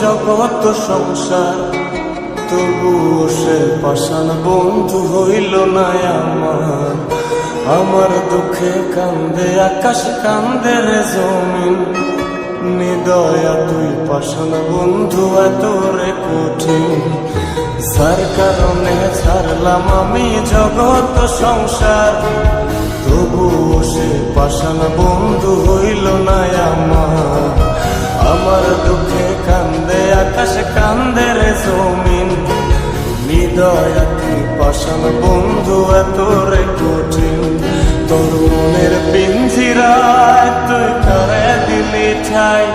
জগৎ সংসার, তবুও সে পাষাণ বন্ধু হইল না আমার। আমার দুঃখে কান্দে আকাশ, কান্দে রে জমিন, নিদয়া তুই পাষাণ বন্ধু এত রে কঠিন। যার কারণে ছাড়লাম আমি জগৎ সংসার, তবুও সে পাষাণ বন্ধু হইল না আমার। আমার দুঃখে কান্দে আকাশ, কান্দে রে জমিন, নিদয়া তুই পাষাণ বন্ধু এত রে কঠিন। তোর মনের পিঞ্জিরায় তুই কারে দিলি ঠাই,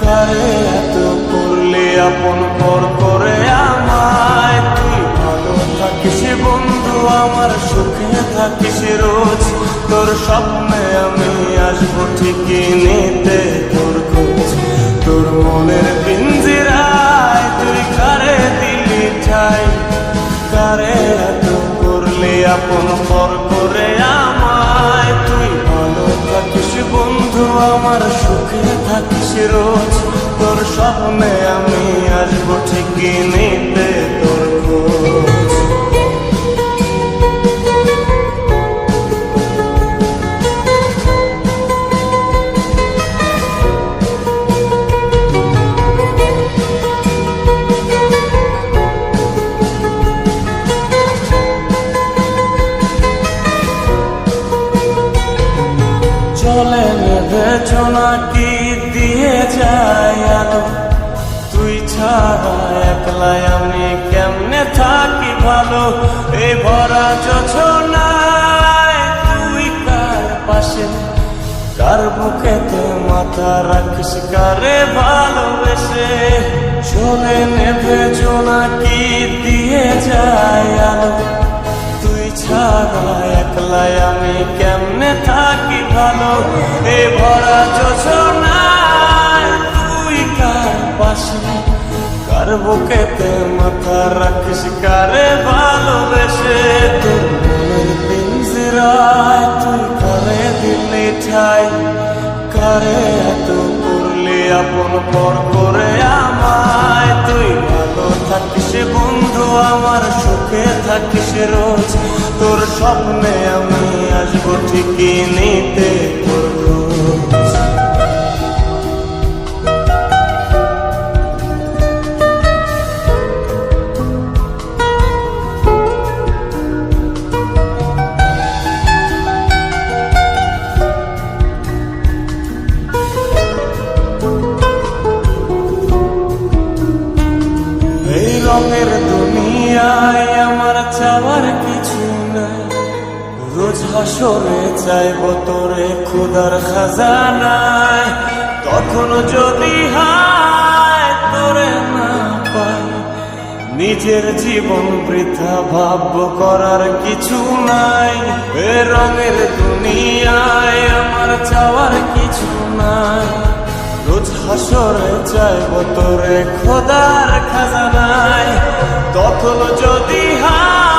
কারে এত করলি আপন পর করে আমায়। তুই ভালো থাকিস বন্ধু আমার, সুখে থাকিস রোজ, তোর স্বপ্নে আমি আসবো ঠিকই নিতে তোর খোঁজ। তোর মনের পিঞ্জিরায় তুই কারে দিলি ঠাই, কারে এত করলি আপন পর করে আমায়। তুই ভালো থাকিস বন্ধু আমার, সুখে থাকিস রোজ, তোর স্বপ্নে আমি আসবো ঠিকই নিতে তোর খোঁজ। চলে নেবে জোনাকি দিয়ে যায় আলো, তুই ছাড়া একলাই আমি কেমনে থাকি ভালো। এই ভরা যোছনায় তুই কার পাশে, কার বুকেতে মাথা রাখিস, কারে ভালোবেসে। চলে নেবে জোনাকি দিয়ে যায় আলো, তুই ছাড়া একলাই আমি কেমনে থাকি ভালো। এ ভরা যোছনায় তুই কার পাশে, কার বুকেতে মাথা রাখিস, কারে ভালোবেসে। তোর মনের পিঞ্জিরায় তুই কারে দিলি ঠাই, কারে এত করলি আপন পর করে আমায়। তুই ভালো থাকিস বন্ধু আমার, সুখে থাকিস রোজ, তোর স্বপ্নে আমি আসবো ঠিকই নিতে তোর খোঁজ। এই রঙের দুনিয়ায় আমার চাওয়ার কিছু নাই, রোজ হাসরে চাইব তোরে খোদার খাজানায়। তখন যদি হায় তোরে না পাই, নিজের জীবন বৃথা ভাব করার কিছু নাই। এ রঙের দুনিয়ায় আমার চাওয়ার কিছু নাই, রোজ হাসরে চাইব তোরে খোদার খাজানায়। তখন যদি হায়